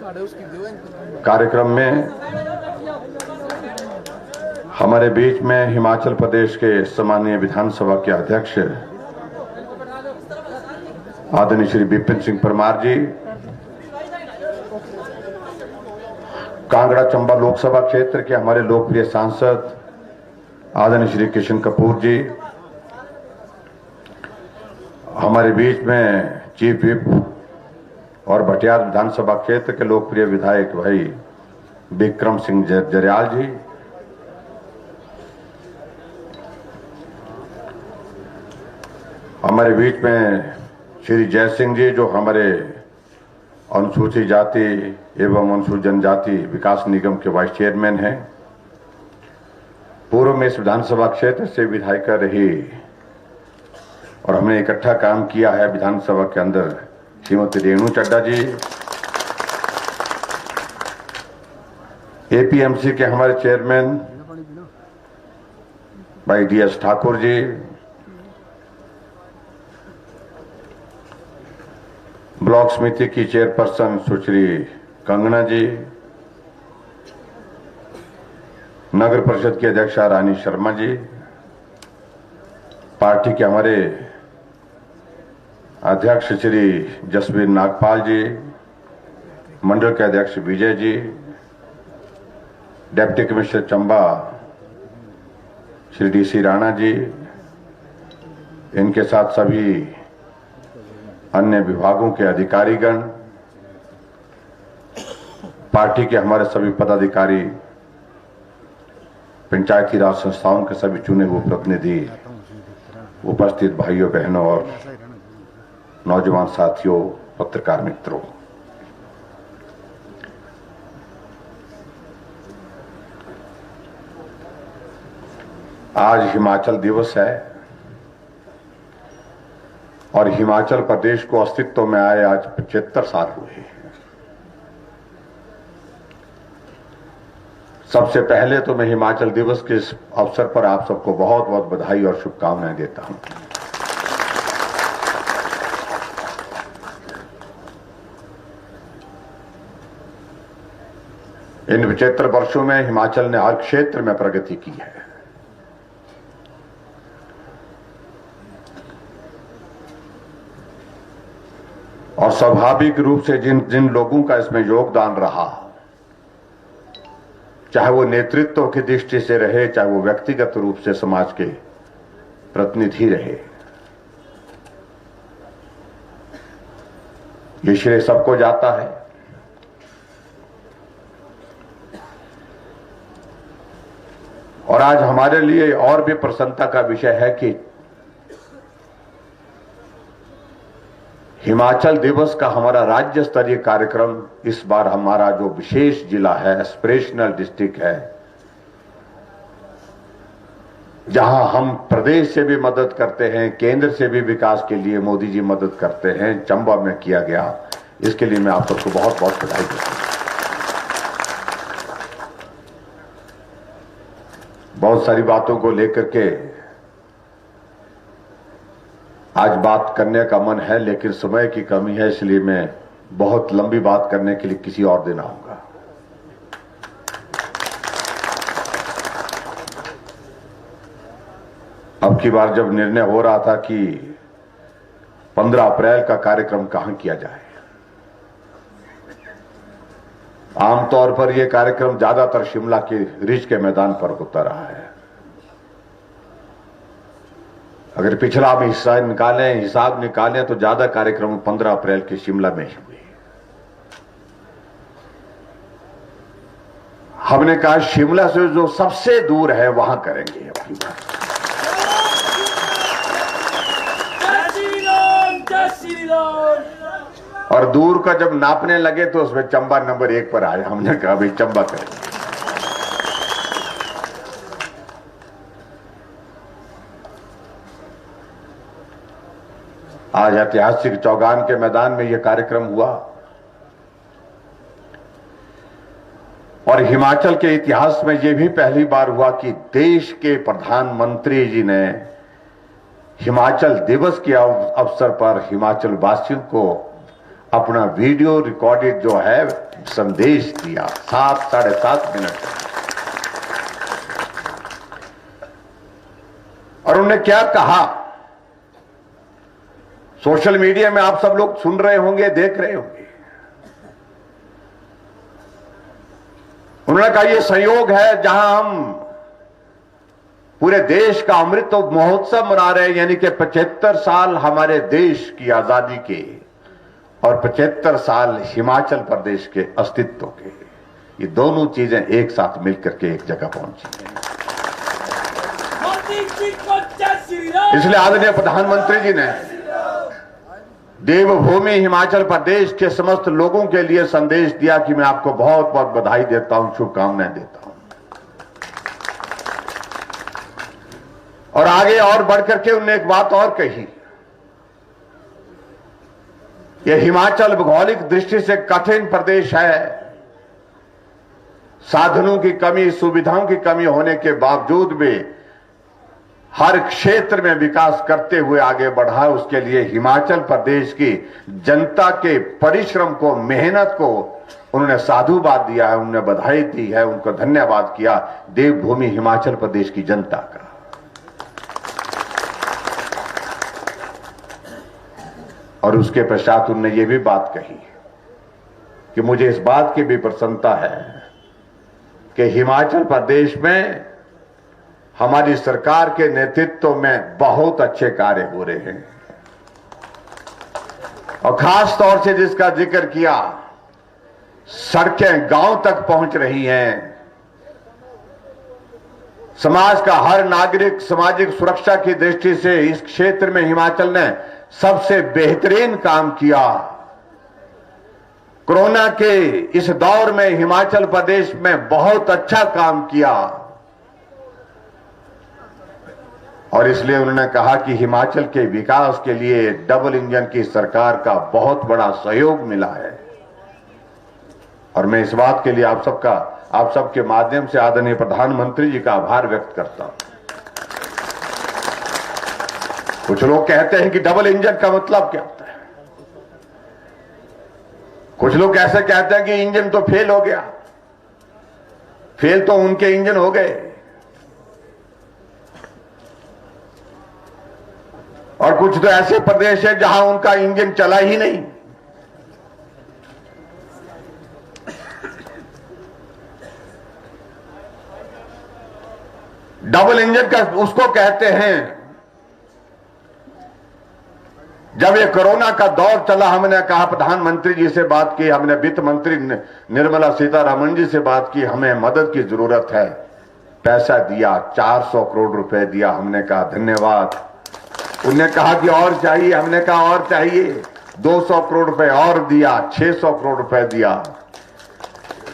कार्यक्रम में हमारे बीच में हिमाचल प्रदेश के सम्मानीय विधानसभा के अध्यक्ष आदरणीय श्री विपिन सिंह परमार जी, कांगड़ा चंबा लोकसभा क्षेत्र के हमारे लोकप्रिय सांसद आदरणीय श्री किशन कपूर जी, हमारे बीच में चीफ विप और भटियार विधानसभा क्षेत्र के लोकप्रिय विधायक भाई विक्रम सिंह जरयाल जी, हमारे बीच में श्री जय सिंह जी जो हमारे अनुसूचित जाति एवं अनुसूचित जनजाति विकास निगम के वाइस चेयरमैन हैं, पूर्व में इस विधानसभा क्षेत्र से विधायिका रही और हमने इकट्ठा काम किया है विधानसभा के अंदर, श्रीमती रेणु चड्डा जी, एपीएमसी के हमारे चेयरमैन भाई डीएस ठाकुर जी, ब्लॉक समिति की चेयरपर्सन सुश्री कंगना जी, नगर परिषद की अध्यक्षा रानी शर्मा जी, पार्टी के हमारे अध्यक्ष श्री जसवीर नागपाल जी, मंडल के अध्यक्ष Vijay ji, deputy commissioner Chamba Shri DC Rana ji, इनके साथ सभी अन्य विभागों के अधिकारीगण, पार्टी के हमारे सभी पदाधिकारी, पंचायती राज संस्थाओं के सभी चुने हुए प्रतिनिधि, उपस्थित भाइयों बहनों और नौजवान साथियों, पत्रकार मित्रों, आज हिमाचल दिवस है और हिमाचल प्रदेश को अस्तित्व में आए आज 75 साल हुए। सबसे पहले तो मैं हिमाचल दिवस के इस अवसर पर आप सबको बहुत बहुत बधाई और शुभकामनाएं देता हूं। इन 75 वर्षों में हिमाचल ने हर क्षेत्र में प्रगति की है। और स्वाभाविक रूप से जिन जिन लोगों का इसमें योगदान रहा, चाहे वो नेतृत्व की दृष्टि से रहे, चाहे वो व्यक्तिगत रूप से समाज के प्रतिनिधि रहे, ये श्रेय सबको जाता है। और आज हमारे लिए और भी प्रसन्नता का विषय है कि हिमाचल दिवस का हमारा राज्य स्तरीय कार्यक्रम इस बार हमारा जो विशेष जिला है, एस्पिरेशनल डिस्ट्रिक्ट है, जहां हम प्रदेश से भी मदद करते हैं, केंद्र से भी विकास के लिए मोदी जी मदद करते हैं, चंबा में किया गया। इसके लिए मैं आप सबको बहुत बहुत बधाई देता हूं। बहुत सारी बातों को लेकर के आज बात करने का मन है, लेकिन समय की कमी है, इसलिए मैं बहुत लंबी बात करने के लिए किसी और दिन आऊंगा। अब की बार जब निर्णय हो रहा था कि 15 अप्रैल का कार्यक्रम कहां किया जाए, आमतौर पर यह कार्यक्रम ज्यादातर शिमला के रिज के मैदान पर होता रहा है। अगर पिछला हम हिसाब निकालें तो ज्यादा कार्यक्रम 15 अप्रैल के शिमला में ही हुए। हमने कहा शिमला से जो सबसे दूर है वहां करेंगे अपनी बात। और दूर का जब नापने लगे तो उसमें चंबा नंबर 1 पर आया। हमने कहा भाई चंबा करेंगे। आज ऐतिहासिक चौगान के मैदान में यह कार्यक्रम हुआ और हिमाचल के इतिहास में यह भी पहली बार हुआ कि देश के प्रधानमंत्री जी ने हिमाचल दिवस के अवसर पर हिमाचल वासियों को अपना वीडियो रिकॉर्डेड जो है संदेश दिया 7-7.5 मिनट का। और उन्होंने क्या कहा, सोशल मीडिया में आप सब लोग सुन रहे होंगे, देख रहे होंगे। उन्होंने कहा यह संयोग है जहां हम पूरे देश का अमृत महोत्सव मना रहे हैं, यानी कि 75 साल हमारे देश की आजादी के और 75 साल हिमाचल प्रदेश के अस्तित्व के। ये दोनों चीजें एक साथ मिलकर के एक जगह पहुंची हैं। इसलिए आदरणीय प्रधानमंत्री जी ने देवभूमि हिमाचल प्रदेश के समस्त लोगों के लिए संदेश दिया कि मैं आपको बहुत बहुत बधाई देता हूं, शुभकामनाएं देता हूं। और आगे और बढ़कर के उन्होंने एक बात और कही, यह हिमाचल भौगोलिक दृष्टि से कठिन प्रदेश है, साधनों की कमी, सुविधाओं की कमी होने के बावजूद भी हर क्षेत्र में विकास करते हुए आगे बढ़ा। उसके लिए हिमाचल प्रदेश की जनता के परिश्रम को, मेहनत को उन्होंने साधुवाद दिया है, उन्होंने बधाई दी है, उनको धन्यवाद किया देवभूमि हिमाचल प्रदेश की जनता का। और उसके पश्चात उन्होंने ये भी बात कही कि मुझे इस बात की भी प्रसन्नता है कि हिमाचल प्रदेश में हमारी सरकार के नेतृत्व में बहुत अच्छे कार्य हो रहे हैं। और खास तौर से जिसका जिक्र किया, सड़कें गांव तक पहुंच रही हैं, समाज का हर नागरिक सामाजिक सुरक्षा की दृष्टि से इस क्षेत्र में हिमाचल ने सबसे बेहतरीन काम किया। कोरोना के इस दौर में हिमाचल प्रदेश में बहुत अच्छा काम किया। और इसलिए उन्होंने कहा कि हिमाचल के विकास के लिए डबल इंजन की सरकार का बहुत बड़ा सहयोग मिला है। और मैं इस बात के लिए आप सबके माध्यम से आदरणीय प्रधानमंत्री जी का आभार व्यक्त करता हूं। कुछ लोग कहते हैं कि डबल इंजन का मतलब क्या होता है, कुछ लोग ऐसे कहते हैं कि इंजन तो फेल हो गया। फेल तो उनके इंजन हो गए, और कुछ तो ऐसे प्रदेश है जहां उनका इंजन चला ही नहीं। डबल इंजन का उसको कहते हैं, जब ये कोरोना का दौर चला, हमने कहा, प्रधानमंत्री जी से बात की, हमने वित्त मंत्री निर्मला सीतारमण जी से बात की, हमें मदद की जरूरत है। पैसा दिया, 400 करोड़ रुपए दिया। हमने कहा धन्यवाद। उन्होंने कहा कि और चाहिए, हमने कहा और चाहिए। 200 करोड़ रुपए और दिया, 600 करोड़ रुपए दिया।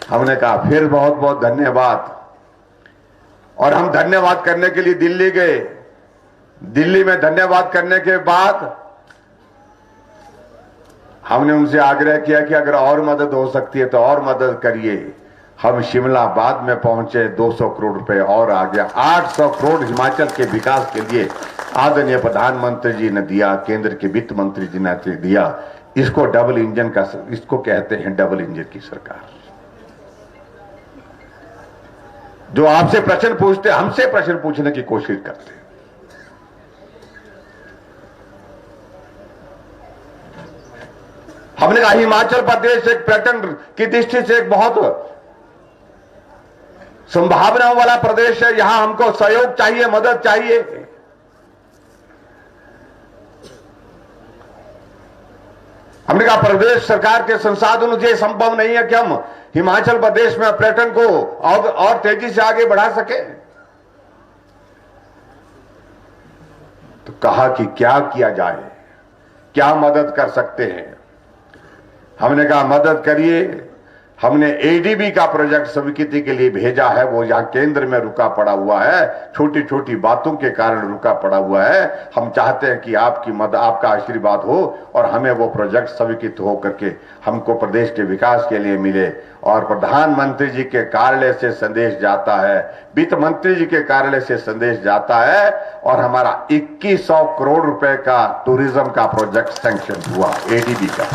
हमने कहा फिर बहुत बहुत धन्यवाद। और हम धन्यवाद करने के लिए दिल्ली गए। दिल्ली में धन्यवाद करने के बाद हमने उनसे आग्रह किया कि अगर और मदद हो सकती है तो और मदद करिए। हम शिमला बाद में पहुंचे, 200 करोड़ रुपए और आ गया। 800 करोड़ हिमाचल के विकास के लिए आदरणीय प्रधानमंत्री जी ने दिया, केंद्र के वित्त मंत्री जी ने दिया। इसको डबल इंजन का, इसको कहते हैं डबल इंजन की सरकार। जो आपसे प्रश्न पूछते, हमसे प्रश्न पूछने की कोशिश करते हैं। हमने कहा हिमाचल प्रदेश एक पर्यटन की दृष्टि से एक बहुत संभावनाओं वाला प्रदेश है। यहां हमको सहयोग चाहिए, मदद चाहिए। हमने कहा प्रदेश सरकार के संसाधनों से संभव नहीं है कि हम हिमाचल प्रदेश में पर्यटन को और तेजी से आगे बढ़ा सके। तो कहा कि क्या किया जाए, क्या मदद कर सकते हैं। हमने कहा मदद करिए। हमने एडीबी का प्रोजेक्ट स्वीकृति के लिए भेजा है, वो यहां केंद्र में रुका पड़ा हुआ है, छोटी छोटी बातों के कारण रुका पड़ा हुआ है। हम चाहते हैं कि आपकी मदद, आपका आशीर्वाद हो और हमें वो प्रोजेक्ट स्वीकृत हो करके हमको प्रदेश के विकास के लिए मिले। और प्रधानमंत्री जी के कार्यालय से संदेश जाता है, वित्त मंत्री जी के कार्यालय से संदेश जाता है, और हमारा 2100 करोड़ रुपए का टूरिज्म का प्रोजेक्ट सैंक्शन हुआ, एडीबी का।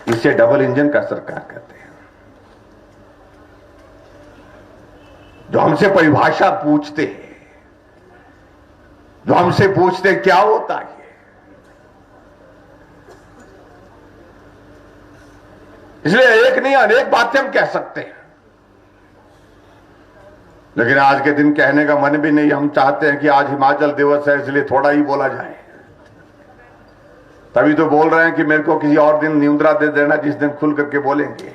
इसे डबल इंजन का सरकार कहते हैं। जो हमसे परिभाषा पूछते हैं, जो हमसे पूछते क्या होता है, इसलिए एक नहीं अनेक बातें हम कह सकते हैं, लेकिन आज के दिन कहने का मन भी नहीं। हम चाहते हैं कि आज हिमाचल दिवस है इसलिए थोड़ा ही बोला जाए। तभी तो बोल रहे हैं कि मेरे को किसी और दिन नियुद्रा दे देना जिस दिन खुल करके बोलेंगे।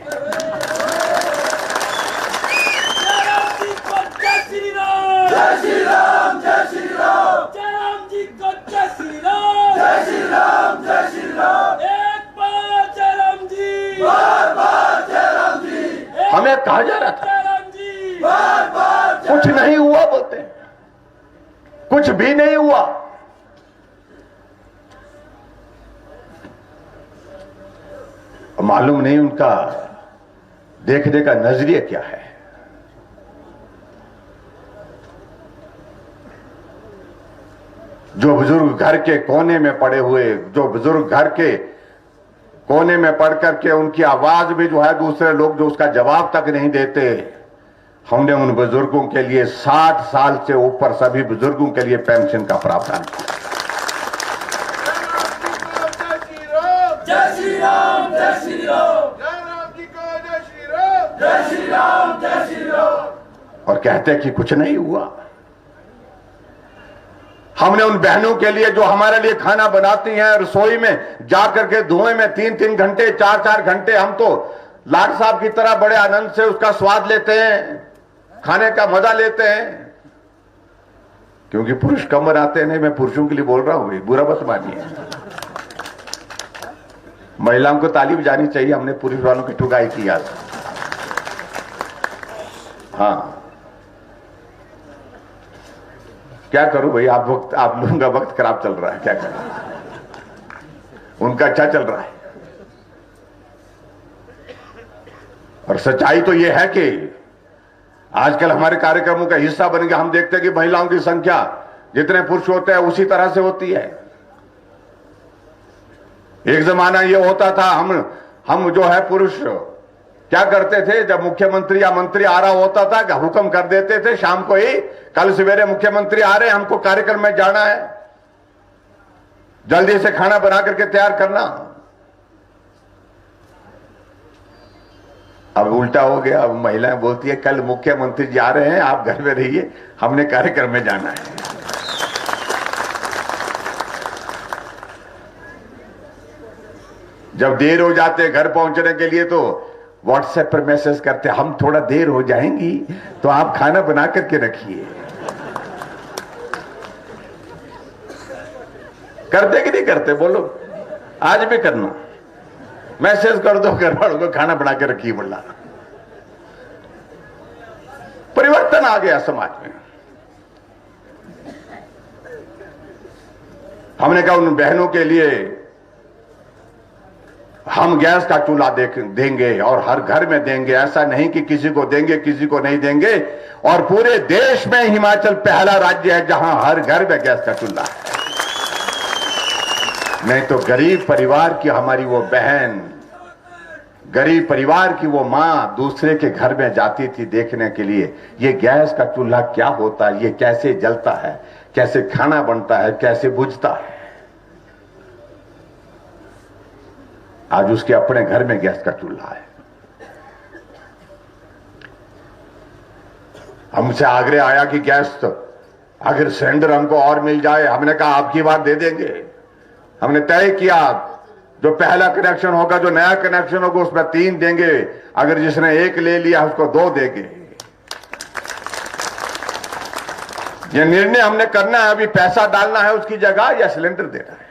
हमें कहा जा रहा था कुछ नहीं हुआ, बोलते हैं कुछ भी नहीं हुआ। मालूम नहीं उनका देखने का नजरिया क्या है। जो बुजुर्ग घर के कोने में पड़े हुए, जो बुजुर्ग घर के कोने में पड़ करके उनकी आवाज भी जो है दूसरे लोग जो उसका जवाब तक नहीं देते, हमने उन बुजुर्गों के लिए 60 साल से ऊपर सभी बुजुर्गों के लिए पेंशन का प्रावधान किया। जय श्री राम, जय श्री राम, जय राम जी को जय श्री राम, जय श्री राम, जय श्री राम। और कहते हैं कि कुछ नहीं हुआ। हमने उन बहनों के लिए जो हमारे लिए खाना बनाती हैं, रसोई में जाकर के धुएं में 3-3 घंटे 4-4 घंटे, हम तो लाट साहब की तरह बड़े आनंद से उसका स्वाद लेते हैं, खाने का मजा लेते हैं, क्योंकि पुरुष कम बनाते हैं। नहीं, मैं पुरुषों के लिए बोल रहा हूं, बुरा मत मानिए। महिलाओं को ताली बजानी चाहिए, हमने पुरुष वालों की ठुकाई की आज। हाँ, क्या करूं भाई, आप लोगों का वक्त खराब चल रहा है, क्या करें, उनका अच्छा चल रहा है। और सच्चाई तो यह है कि आजकल हमारे कार्यक्रमों का हिस्सा बन गया। हम देखते हैं कि महिलाओं की संख्या जितने पुरुष होते हैं उसी तरह से होती है। एक जमाना यह होता था, हम जो है पुरुष क्या करते थे, जब मुख्यमंत्री या मंत्री आ रहा होता था कि हुक्म कर देते थे शाम को ही, कल सवेरे मुख्यमंत्री आ रहे हैं, हमको कार्यक्रम में जाना है, जल्दी से खाना बना करके तैयार करना। अब उल्टा हो गया, अब महिलाएं बोलती है कल मुख्यमंत्री जी आ रहे हैं, आप घर में रहिए, हमने कार्यक्रम में जाना है। जब देर हो जाते घर पहुंचने के लिए तो व्हाट्सएप पर मैसेज करते, हम थोड़ा देर हो जाएंगी तो आप खाना बना करके रखिए। करते कि नहीं करते बोलो, आज भी करना, मैसेज कर दो घर वालों को, खाना बना के रखिए। बोला परिवर्तन आ गया समाज में। हमने कहा उन बहनों के लिए हम गैस का चूल्हा देंगे और हर घर में देंगे, ऐसा नहीं कि किसी को देंगे किसी को नहीं देंगे। और पूरे देश में हिमाचल पहला राज्य है जहां हर घर में गैस का चूल्हा है। नहीं तो गरीब परिवार की हमारी वो बहन, गरीब परिवार की वो मां दूसरे के घर में जाती थी देखने के लिए ये गैस का चूल्हा क्या होता है, ये कैसे जलता है, कैसे खाना बनता है, कैसे बुझता है। आज उसके अपने घर में गैस का चूल्हा है। हमसे आग्रह आया कि गैस तो अगर सिलेंडर हमको और मिल जाए, हमने कहा आपकी बात दे देंगे। हमने तय किया जो पहला कनेक्शन होगा, जो नया कनेक्शन होगा उसमें 3 देंगे, अगर जिसने 1 ले लिया उसको 2 देंगे। यह निर्णय हमने करना है, अभी पैसा डालना है उसकी जगह या सिलेंडर देना है।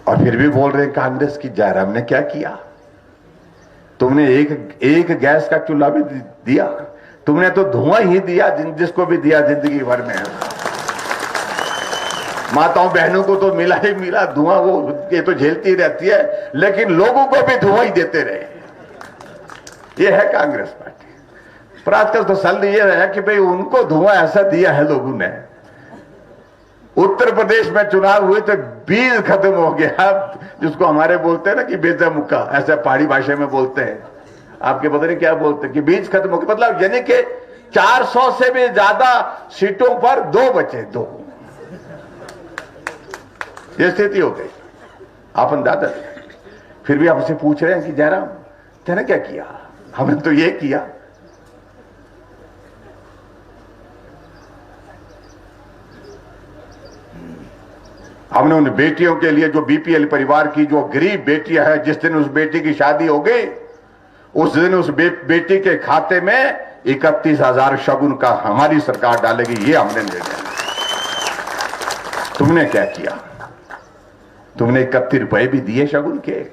और फिर भी बोल रहे हैं कांग्रेस की जय, हमने क्या किया, तुमने एक गैस का चूल्हा भी दिया, तुमने तो धुआं ही दिया जिसको भी दिया जिंदगी भर में। माताओं बहनों को तो मिला ही मिला धुआं, वो ये तो झेलती रहती है, लेकिन लोगों को भी धुआं ही देते रहे। ये है कांग्रेस पार्टी। पर आजकल तो सल ये है कि भाई उनको धुआं ऐसा दिया है लोगों ने, उत्तर प्रदेश में चुनाव हुए तो बीज खत्म हो गया, जिसको हमारे बोलते हैं ना कि बेजा मुक्का, ऐसा पहाड़ी भाषा में बोलते हैं, आपके पता नहीं क्या बोलते हैं कि बीज खत्म हो गया, मतलब यानी कि 400 से भी ज्यादा सीटों पर 2 बचे, 2। ये स्थिति हो गई। आप अंदाजा, फिर भी हमसे पूछ रहे हैं कि जयराम तेने क्या किया? हमने तो ये किया। हमने उन बेटियों के लिए, जो बीपीएल परिवार की जो गरीब बेटियां है, जिस दिन उस बेटी की शादी हो गई उस दिन उस बेटी के खाते में 31,000 शगुन का हमारी सरकार डालेगी, ये हमने निर्णय लिया। तुमने क्या किया? तुमने 31 रुपए भी दिए शगुन के?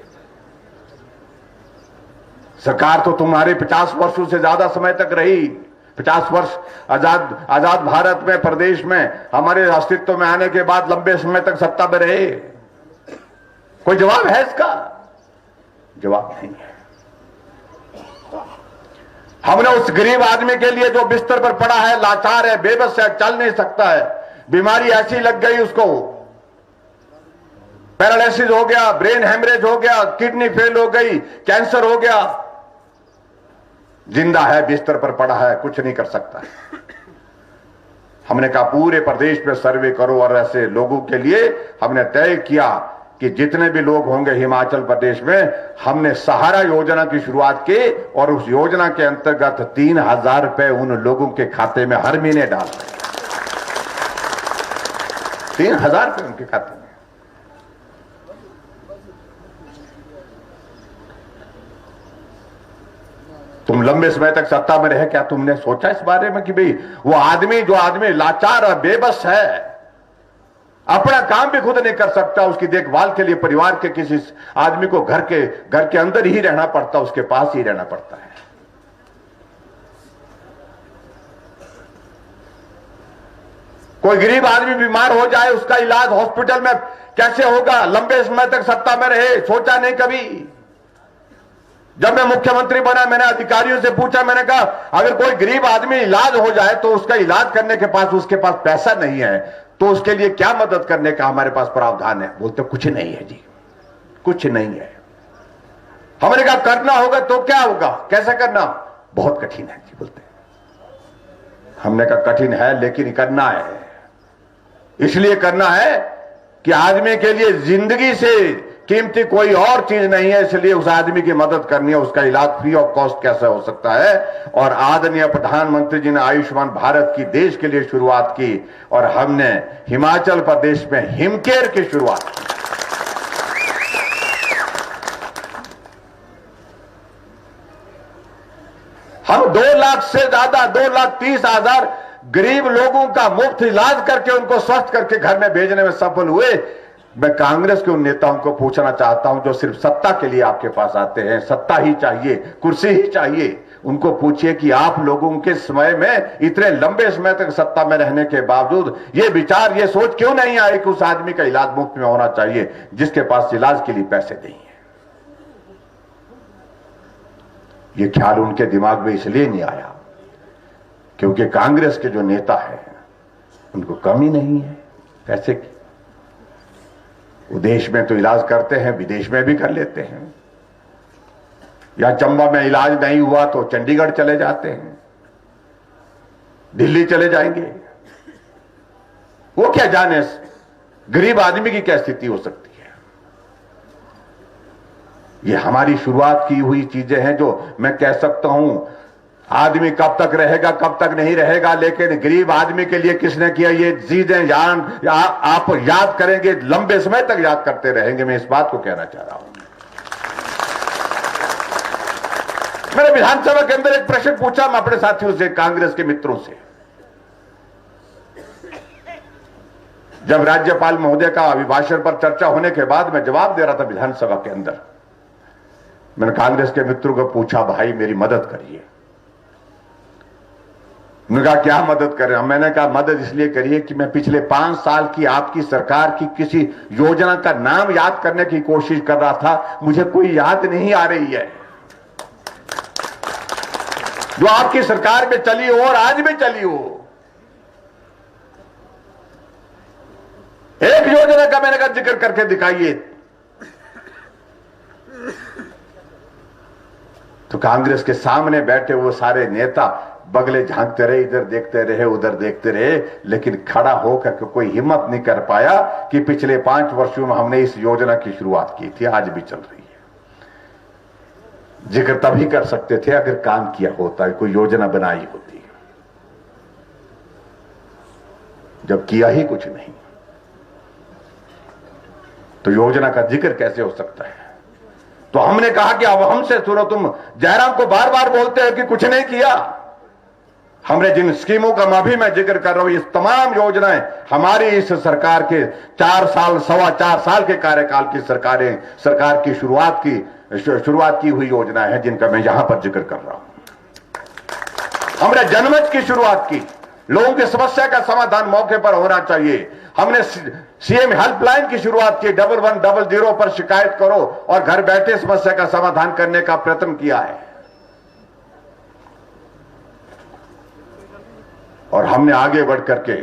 सरकार तो तुम्हारे 50 वर्षों से ज्यादा समय तक रही। 50 वर्ष आजाद भारत में, प्रदेश में हमारे अस्तित्व में आने के बाद लंबे समय तक सत्ता में रहे। कोई जवाब है इसका? जवाब नहीं है। हमने उस गरीब आदमी के लिए जो बिस्तर पर पड़ा है, लाचार है, बेबस है, चल नहीं सकता है, बीमारी ऐसी लग गई उसको, पैरालिसिस हो गया, ब्रेन हेमरेज हो गया, किडनी फेल हो गई, कैंसर हो गया, जिंदा है, बिस्तर पर पड़ा है, कुछ नहीं कर सकता है। हमने कहा पूरे प्रदेश में सर्वे करो, और ऐसे लोगों के लिए हमने तय किया कि जितने भी लोग होंगे हिमाचल प्रदेश में, हमने सहारा योजना की शुरुआत की, और उस योजना के अंतर्गत 3,000 रुपए उन लोगों के खाते में हर महीने डाल रहे। 3,000 रुपए उनके खाते में। तुम लंबे समय तक सत्ता में रहे, क्या तुमने सोचा इस बारे में कि भाई वो आदमी, जो आदमी लाचार और बेबस है, अपना काम भी खुद नहीं कर सकता, उसकी देखभाल के लिए परिवार के किसी आदमी को घर के अंदर ही रहना पड़ता, उसके पास ही रहना पड़ता है। कोई गरीब आदमी बीमार हो जाए, उसका इलाज हॉस्पिटल में कैसे होगा? लंबे समय तक सत्ता में रहे, सोचा नहीं कभी। जब मैं मुख्यमंत्री बना, मैंने अधिकारियों से पूछा, मैंने कहा अगर कोई गरीब आदमी इलाज हो जाए तो उसका इलाज करने के पास उसके पास पैसा नहीं है, तो उसके लिए क्या मदद करने का हमारे पास प्रावधान है? बोलते कुछ नहीं है जी, कुछ नहीं है। हमने कहा करना होगा तो क्या होगा, कैसे करना? बहुत कठिन है जी, बोलते। हमने कहा कठिन है लेकिन करना है। इसलिए करना है कि आदमी के लिए जिंदगी से कीमती कोई और चीज नहीं है, इसलिए उस आदमी की मदद करनी है। उसका इलाज फ्री ऑफ कॉस्ट कैसे हो सकता है? और आदरणीय प्रधानमंत्री जी ने आयुष्मान भारत की देश के लिए शुरुआत की, और हमने हिमाचल प्रदेश में हिमकेयर की शुरुआत की। हम 2 लाख से ज्यादा, 2,30,000 गरीब लोगों का मुफ्त इलाज करके उनको स्वस्थ करके घर में भेजने में सफल हुए। मैं कांग्रेस के उन नेताओं को पूछना चाहता हूं जो सिर्फ सत्ता के लिए आपके पास आते हैं, सत्ता ही चाहिए, कुर्सी ही चाहिए, उनको पूछिए कि आप लोगों के समय में, इतने लंबे समय तक सत्ता में रहने के बावजूद ये विचार, ये सोच क्यों नहीं आई कि उस आदमी का इलाज मुफ्त में होना चाहिए जिसके पास इलाज के लिए पैसे नहीं है? ये ख्याल उनके दिमाग में इसलिए नहीं आया क्योंकि कांग्रेस के जो नेता है उनको कमी नहीं है पैसे की। वो देश में तो इलाज करते हैं, विदेश में भी कर लेते हैं। या चंबा में इलाज नहीं हुआ तो चंडीगढ़ चले जाते हैं, दिल्ली चले जाएंगे। वो क्या जाने गरीब आदमी की क्या स्थिति हो सकती है। ये हमारी शुरुआत की हुई चीजें हैं जो मैं कह सकता हूं आदमी कब तक रहेगा, कब तक नहीं रहेगा, लेकिन गरीब आदमी के लिए किसने किया ये चीजें आप याद करेंगे, लंबे समय तक याद करते रहेंगे। मैं इस बात को कहना चाह रहा हूं। मैंने विधानसभा के अंदर एक प्रश्न पूछा मैं अपने साथियों से, कांग्रेस के मित्रों से। जब राज्यपाल महोदय का अभिभाषण पर चर्चा होने के बाद मैं जवाब दे रहा था विधानसभा के अंदर, मैंने कांग्रेस के मित्रों को पूछा, भाई मेरी मदद करिए। उन्होंने कहा क्या मदद करें? मैंने कहा मदद इसलिए करिए कि मैं पिछले 5 साल की आपकी सरकार की किसी योजना का नाम याद करने की कोशिश कर रहा था, मुझे कोई याद नहीं आ रही है जो आपकी सरकार में चली हो और आज भी चली हो। एक योजना का मैंने कहा जिक्र करके दिखाइए। तो कांग्रेस के सामने बैठे वो सारे नेता बगले झांकते रहे, इधर देखते रहे, उधर देखते रहे, लेकिन खड़ा होकर के कोई हिम्मत नहीं कर पाया कि पिछले 5 वर्षों में हमने इस योजना की शुरुआत की थी, आज भी चल रही है। जिक्र तभी कर सकते थे अगर काम किया होता, कोई योजना बनाई होती, जब किया ही कुछ नहीं तो योजना का जिक्र कैसे हो सकता है। तो हमने कहा कि अब हमसे सुनो, तुम जयराम को बार बार बोलते हो कि कुछ नहीं किया। हमने जिन स्कीमों का मैं जिक्र कर रहा हूं, ये तमाम योजनाएं हमारी इस सरकार के 4 साल 4.25 साल के कार्यकाल की सरकार की शुरुआत की हुई योजनाएं हैं, जिनका मैं यहां पर जिक्र कर रहा हूं। हमने जनमंच की शुरुआत की, लोगों की समस्या का समाधान मौके पर होना चाहिए। हमने सीएम हेल्पलाइन की शुरुआत की, 1100 पर शिकायत करो और घर बैठे समस्या का समाधान करने का प्रयत्न किया है। और हमने आगे बढ़ करके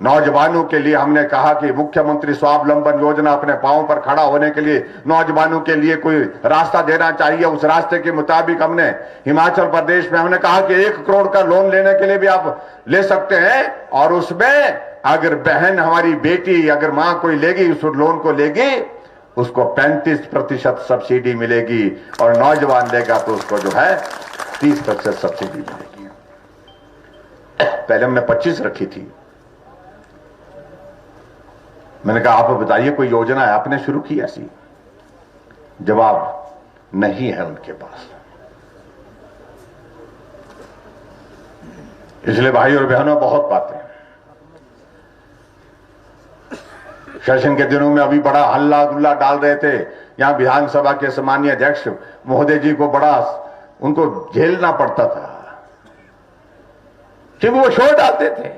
नौजवानों के लिए हमने कहा कि मुख्यमंत्री स्वावलंबन योजना, अपने पांव पर खड़ा होने के लिए नौजवानों के लिए कोई रास्ता देना चाहिए। उस रास्ते के मुताबिक हमने हिमाचल प्रदेश में हमने कहा कि 1 करोड़ का लोन लेने के लिए भी आप ले सकते हैं, और उसमें अगर बहन हमारी बेटी अगर मां कोई लेगी, उस लोन को लेगी, उसको 35% सब्सिडी मिलेगी, और नौजवान लेगा तो उसको जो है 30% सब्सिडी मिलेगी। पहले हमने 25 रखी थी। मैंने कहा आप बताइए कोई योजना है आपने शुरू की ऐसी? जवाब नहीं है उनके पास। इसलिए भाई और बहनों, बहुत बातें सेशन के दिनों में अभी बड़ा हल्ला गुल्ला डाल रहे थे। यहां विधानसभा के सम्मानीय अध्यक्ष महोदय जी को बड़ा उनको झेलना पड़ता था, क्योंकि वो शोर डालते थे।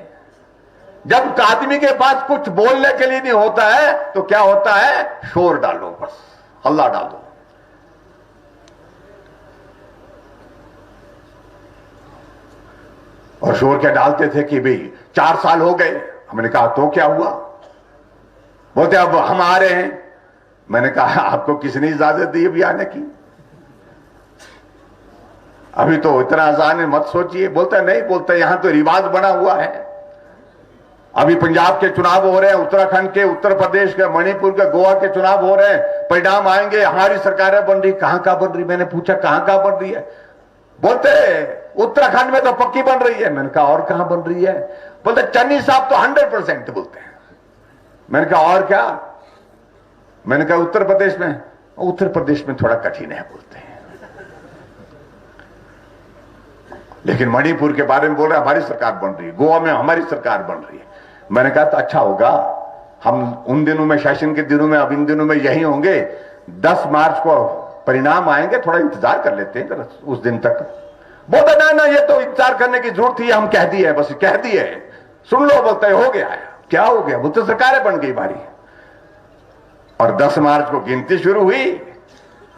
जब आदमी के पास कुछ बोलने के लिए नहीं होता है तो क्या होता है? शोर डालो, बस हल्ला डालो। और शोर क्या डालते थे कि भाई 4 साल हो गए। हमने कहा तो क्या हुआ? बोलते अब हम आ रहे हैं। मैंने कहा आपको किसने इजाजत दी अभी आने की? अभी तो इतना आसान है, मत सोचिए। बोलता नहीं, बोलता यहां तो रिवाज बना हुआ है। अभी पंजाब के चुनाव हो रहे हैं, उत्तराखंड के, उत्तर प्रदेश के, मणिपुर के, गोवा के चुनाव हो रहे हैं, परिणाम आएंगे, हमारी सरकारें बन रही। कहां का बन रही? मैंने पूछा कहां का बन रही है? बोलते उत्तराखंड में तो पक्की बन रही है। मैंने कहा और कहां बन रही है? बोलते चन्नी साहब तो 100% बोलते हैं। मैंने कहा और क्या? मैंने कहा उत्तर प्रदेश में। उत्तर प्रदेश में थोड़ा कठिन है बोलते हैं, लेकिन मणिपुर के बारे में बोल रहे हैं हमारी सरकार बन रही है, गोवा में हमारी सरकार बन रही है। मैंने कहा तो अच्छा होगा, हम उन दिनों में, सेशन के दिनों में, अब इन दिनों में यही होंगे। 10 मार्च को परिणाम आएंगे, थोड़ा इंतजार कर लेते हैं उस दिन तक। बोलते ना ये तो इंतजार करने की जरूरत थी, हम कह दिए, बस कह दिए, सुन लो। बोलते हो गया है। क्या हो गया? बोलते सरकारें बन गई हमारी। और 10 मार्च को गिनती शुरू हुई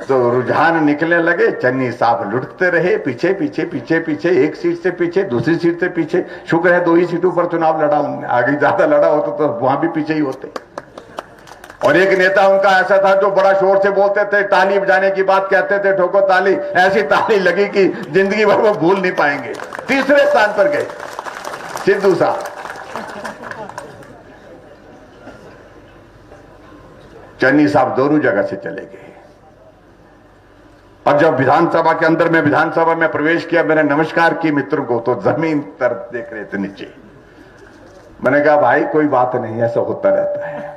तो रुझान निकलने लगे। चन्नी साहब लुढ़कते रहे, पीछे पीछे पीछे पीछे, एक सीट से पीछे, दूसरी सीट से पीछे। शुक्र है 2 ही सीटों पर चुनाव लड़ा उन्होंने, आगे ज्यादा लड़ा होता तो वहां भी पीछे ही होते। और एक नेता उनका ऐसा था जो बड़ा शोर से बोलते थे, ताली बजाने की बात कहते थे, ठोको ताली। ऐसी ताली लगी कि जिंदगी भर वो भूल नहीं पाएंगे। 3रे स्थान पर गए सिद्धू साहब। चन्नी साहब दोनों जगह से चले गए। और जब विधानसभा के अंदर, मैं विधानसभा में प्रवेश किया, मैंने नमस्कार की मित्रों को, तो जमीन तरफ देख रहे थे नीचे। मैंने कहा भाई कोई बात नहीं, ऐसा होता रहता है।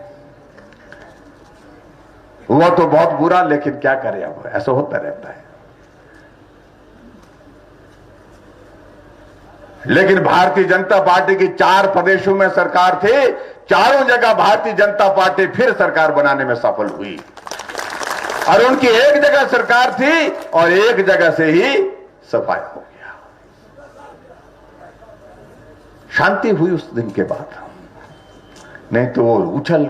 हुआ तो बहुत बुरा, लेकिन क्या करें, अब ऐसा होता रहता है। लेकिन भारतीय जनता पार्टी की 4 प्रदेशों में सरकार थी, चारों जगह भारतीय जनता पार्टी फिर सरकार बनाने में सफल हुई। और उनकी एक जगह सरकार थी और एक जगह से ही सफाई हो गया। शांति हुई उस दिन के बाद। नहीं तो वो उछल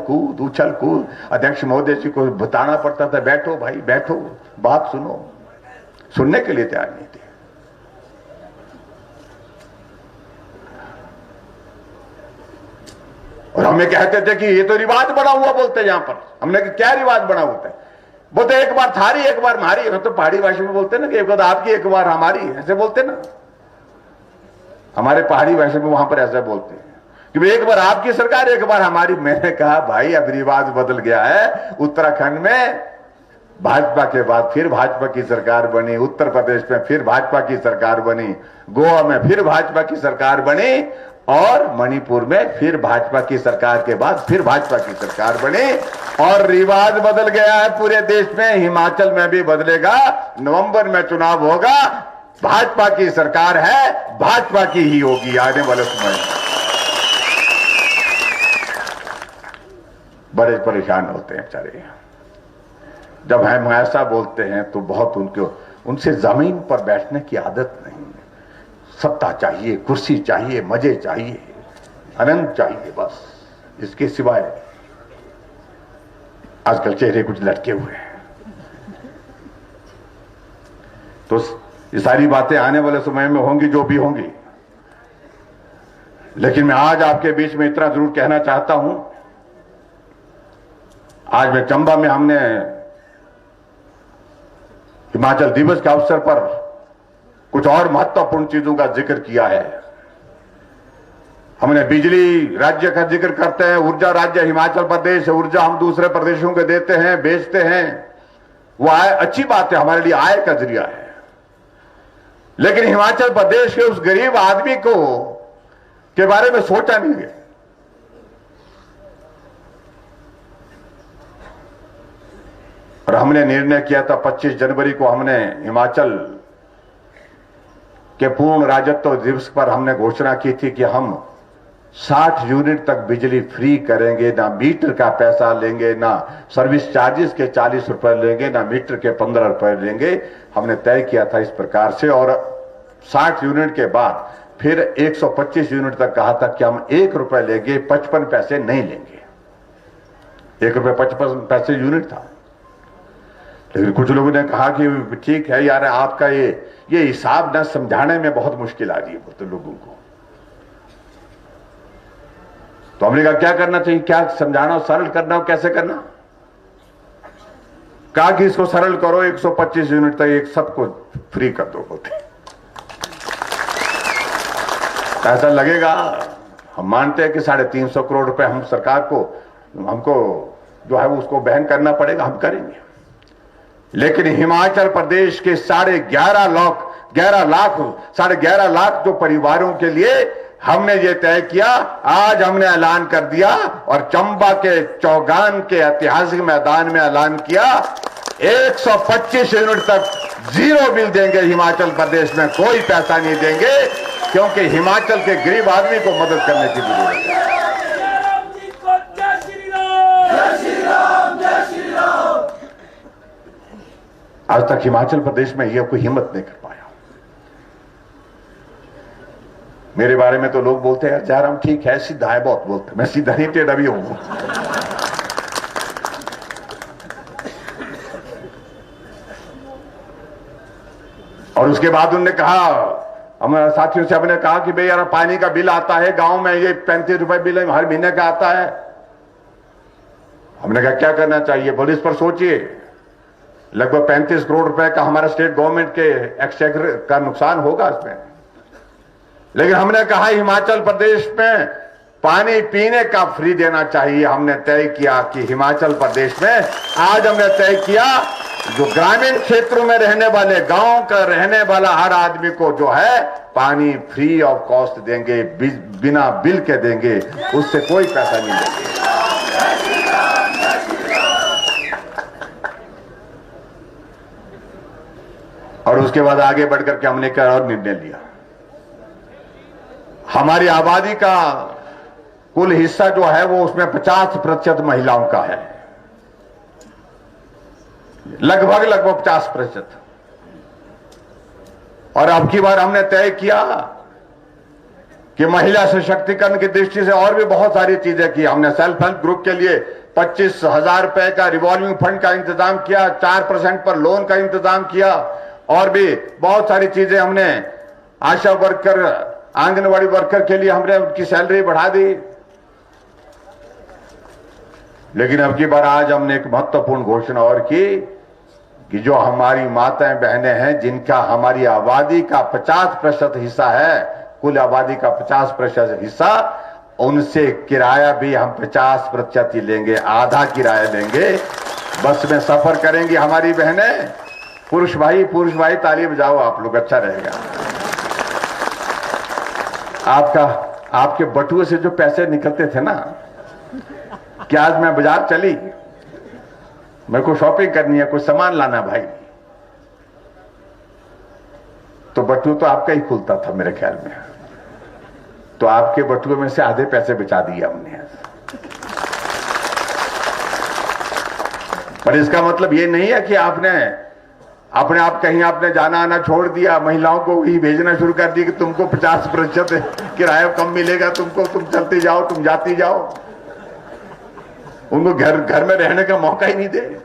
कूद। अध्यक्ष महोदय जी को बताना पड़ता था, बैठो भाई बैठो, बात सुनो। सुनने के लिए तैयार नहीं थे। और हमें कहते थे कि ये तो रिवाज बना हुआ बोलते हैं यहां पर। हमने कहा क्या रिवाज बना होता है? बोलते एक बार थारी एक बार मारी। तो पहाड़ी भाषा में बोलते ना कि एक बार आपकी एक बार हमारी, ऐसे बोलते ना हमारे पहाड़ी भाषा में, वहां पर ऐसा बोलते हैं कि एक बार आपकी सरकार एक बार हमारी। मैंने कहा भाई अब रिवाज बदल गया है। उत्तराखंड में भाजपा के बाद फिर भाजपा की सरकार बनी, उत्तर प्रदेश में फिर भाजपा की सरकार बनी, गोवा में फिर भाजपा की सरकार बनी, और मणिपुर में फिर भाजपा की सरकार के बाद फिर भाजपा की सरकार बनी। और रिवाज बदल गया है पूरे देश में। हिमाचल में भी बदलेगा। नवंबर में चुनाव होगा, भाजपा की सरकार है, भाजपा की ही होगी आने वाले समय में। बड़े परेशान होते हैं बेचारे जब हम ऐसा बोलते हैं तो बहुत उनसे जमीन पर बैठने की आदत नहीं है। सत्ता चाहिए, कुर्सी चाहिए, मजे चाहिए, आनंद चाहिए, बस इसके सिवाय आजकल चेहरे कुछ लटके हुए हैं। तो ये सारी बातें आने वाले समय में होंगी, जो भी होंगी। लेकिन मैं आज आपके बीच में इतना जरूर कहना चाहता हूं। आज में चंबा में हमने हिमाचल दिवस के अवसर पर कुछ और महत्वपूर्ण चीजों का जिक्र किया है। हमने बिजली राज्य का जिक्र करते हैं। ऊर्जा राज्य हिमाचल प्रदेश है। ऊर्जा हम दूसरे प्रदेशों को देते हैं, बेचते हैं। वो आय अच्छी बात है, हमारे लिए आय का जरिया है। लेकिन हिमाचल प्रदेश के उस गरीब आदमी को के बारे में सोचा नहीं गया। और हमने निर्णय किया था 25 जनवरी को हमने हिमाचल के पूर्ण राज्यत्व दिवस पर हमने घोषणा की थी कि हम 60 यूनिट तक बिजली फ्री करेंगे। ना मीटर का पैसा लेंगे, ना सर्विस चार्जेस के 40 रुपए लेंगे, ना मीटर के 15 रुपए लेंगे। हमने तय किया था इस प्रकार से। और 60 यूनिट के बाद फिर 125 यूनिट तक कहा था कि हम 1 रुपए लेंगे, 55 पैसे नहीं लेंगे। 1 रुपए 55 पैसे यूनिट था। लेकिन कुछ लोगों ने कहा कि ठीक है यार, आपका ये हिसाब ना समझाने में बहुत मुश्किल आ रही है बोलते लोगों को। तो हमने कहा क्या करना चाहिए, क्या समझाना, सरल करना, कैसे करना। कहा कि इसको सरल करो, 125 यूनिट तक एक सबको फ्री कर दो बोलते। ऐसा लगेगा, हम मानते हैं कि 350 करोड़ रुपए हम सरकार को, हमको जो है उसको बहन करना पड़ेगा, हम करेंगे। लेकिन हिमाचल प्रदेश के 11.5 लाख जो परिवारों के लिए हमने ये तय किया, आज हमने ऐलान कर दिया। और चंबा के चौगान के ऐतिहासिक मैदान में ऐलान किया, 125 यूनिट तक 0 बिल देंगे। हिमाचल प्रदेश में कोई पैसा नहीं देंगे, क्योंकि हिमाचल के गरीब आदमी को मदद करने की जरूरत है। आज तक हिमाचल प्रदेश में यह कोई हिम्मत नहीं कर पाया। मेरे बारे में तो लोग बोलते हैं जयराम ठीक है, सीधा है, बहुत बोलते। मैं सीधा नहीं, टेढ़ा भी हूं। और उसके बाद उन्होंने कहा, हमारे साथियों से हमने कहा कि भाई यार पानी का बिल आता है गांव में, ये 35 रुपए बिल हर महीने का आता है। हमने कहा क्या करना चाहिए, बोले इस पर सोचिए। लगभग 35 करोड़ रुपए का हमारा स्टेट गवर्नमेंट के एक्सचेकर का नुकसान होगा इसमें। लेकिन हमने कहा हिमाचल प्रदेश में पानी पीने का फ्री देना चाहिए। हमने तय किया कि हिमाचल प्रदेश में आज हमने तय किया, जो ग्रामीण क्षेत्रों में रहने वाले, गांव का रहने वाला हर आदमी को जो है पानी फ्री ऑफ कॉस्ट देंगे, बिना बिल के देंगे, उससे कोई पैसा नहीं देंगे। और उसके बाद आगे बढ़कर के हमने क्या और निर्णय लिया, हमारी आबादी का कुल हिस्सा जो है वो उसमें 50% महिलाओं का है, लगभग 50%। और अब की बार हमने तय किया कि महिला सशक्तिकरण की दृष्टि से और भी बहुत सारी चीजें की। हमने सेल्फ हेल्प ग्रुप के लिए 25,000 रुपए का रिवॉल्विंग फंड का इंतजाम किया, 4% पर लोन का इंतजाम किया, और भी बहुत सारी चीजें हमने। आशा वर्कर, आंगनवाड़ी वर्कर के लिए हमने उनकी सैलरी बढ़ा दी। लेकिन अब की बार आज हमने एक महत्वपूर्ण घोषणा और की कि जो हमारी माताएं बहनें हैं, जिनका हमारी आबादी का 50% हिस्सा है, कुल आबादी का 50% हिस्सा, उनसे किराया भी हम 50% ही लेंगे, आधा किराया लेंगे। बस में सफर करेंगी हमारी बहनें। पुरुष भाई ताली बजाओ आप लोग, अच्छा रहेगा। आपके बटुए से जो पैसे निकलते थे ना, कि आज मैं बाजार चली, मेरे को शॉपिंग करनी है, कोई सामान लाना भाई, तो बटुआ तो आपका ही खुलता था मेरे ख्याल में। तो आपके बटुए में से आधे पैसे बचा दिए हमने। पर इसका मतलब ये नहीं है कि आपने अपने आप कहीं आपने जाना आना छोड़ दिया, महिलाओं को ही भेजना शुरू कर दिया कि तुमको 50% किराया कम मिलेगा, तुमको, तुम चलती जाओ, तुम जाती जाओ। उनको घर में रहने का मौका ही नहीं दे।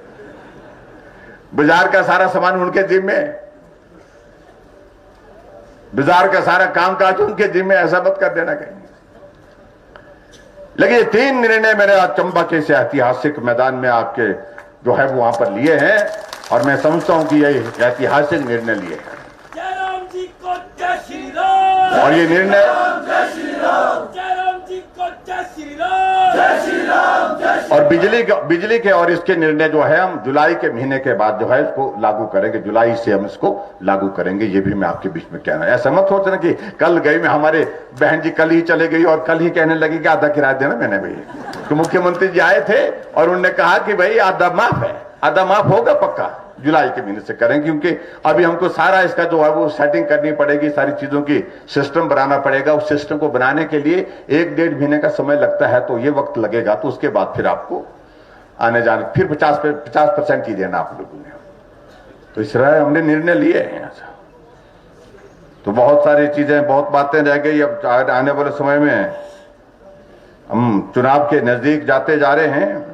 बाजार का सारा सामान उनके जिम्मे, बाजार का सारा कामकाज उनके जिम्मे, ऐसा मत कर देना कहीं। लेकिन ये 3 निर्णय मेरे आज चंबा के से ऐतिहासिक मैदान में आपके जो है वो वहां पर लिए हैं, और मैं समझता हूं कि ये ऐतिहासिक निर्णय लिए हैं। जय राम जी को जय श्री राम। और ये निर्णय, जय श्री राम। जय राम जी को जय श्री राम। जय श्री राम। जय श्री और बिजली के और इसके निर्णय जो है हम जुलाई के महीने के बाद जो है इसको लागू करेंगे। जुलाई से हम इसको लागू करेंगे। ये भी मैं आपके बीच में कहना है। ऐसा मत सोचना कि कल गई में हमारे बहन जी कल ही चले गई और कल ही कहने लगी कि आधा किराया देना मैंने भाई। तो मुख्यमंत्री जी आए थे और उन्होंने कहा कि भाई आधा माफ है, आधा माफ होगा पक्का, जुलाई के महीने से करेंगे। क्योंकि अभी हमको सारा इसका जो है वो सेटिंग करनी पड़ेगी, सारी चीजों की सिस्टम बनाना पड़ेगा। उस सिस्टम को बनाने के लिए 1-1.5 महीने का समय लगता है, तो ये वक्त लगेगा। तो उसके बाद फिर आपको आने जाने फिर 50% ही देना आप लोगों ने। तो इस तरह हमने निर्णय लिए हैं। तो बहुत सारी चीजें, बहुत बातें रह गई। अब आने वाले समय में हम चुनाव के नजदीक जाते जा रहे हैं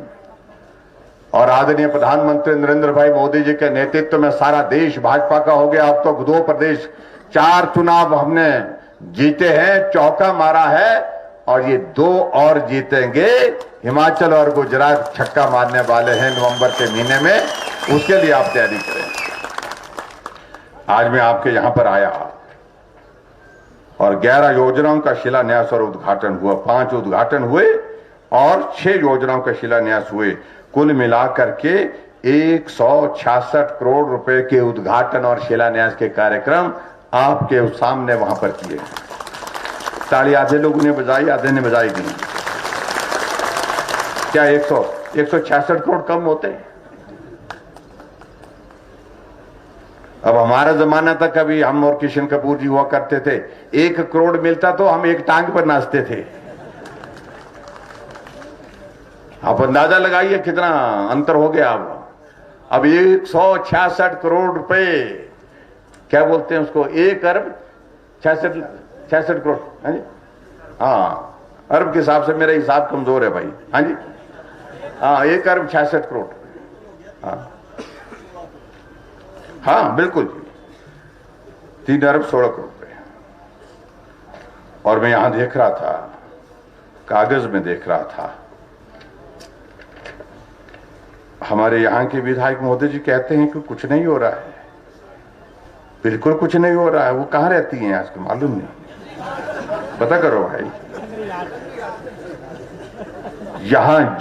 और आदरणीय प्रधानमंत्री नरेंद्र भाई मोदी जी के नेतृत्व में सारा देश भाजपा का हो गया। अब तो 2 प्रदेश 4 चुनाव हमने जीते हैं, चौका मारा है, और ये 2 और जीतेंगे। हिमाचल और गुजरात छक्का मारने वाले हैं नवंबर के महीने में, उसके लिए आप तैयारी करें। आज मैं आपके यहां पर आया और 11 योजनाओं का शिलान्यास और उद्घाटन हुआ। 5 उद्घाटन हुए और 6 योजनाओं का शिलान्यास हुए। कुल मिलाकर के 166 करोड़ रुपए के उद्घाटन और शिलान्यास के कार्यक्रम आपके सामने वहां पर किए। ताली आधे लोगों ने बजाई, आधे ने बजाई नहीं। क्या 166 करोड़ कम होते हैं? अब हमारा जमाना था, कभी हम और किशन कपूर जी हुआ करते थे, 1 करोड़ मिलता तो हम एक टांग पर नाचते थे। आप अंदाजा लगाइए कितना अंतर हो गया। अब 166 करोड़ रुपए, क्या बोलते हैं उसको, 1 अरब 66 करोड़। हाँ जी, हाँ, अरब के हिसाब से मेरा हिसाब कमजोर है भाई। हाँ जी, हाँ, 1 अरब 66 करोड़। हाँ हाँ बिल्कुल जी, 3 अरब 16 करोड़ रुपए। और मैं यहां देख रहा था, कागज में देख रहा था, हमारे यहाँ के विधायक महोदय जी कहते हैं कि कुछ नहीं हो रहा है। बिल्कुल कुछ नहीं हो रहा है। वो कहाँ रहती हैं आज, मालूम नहीं, पता करो भाई। यहां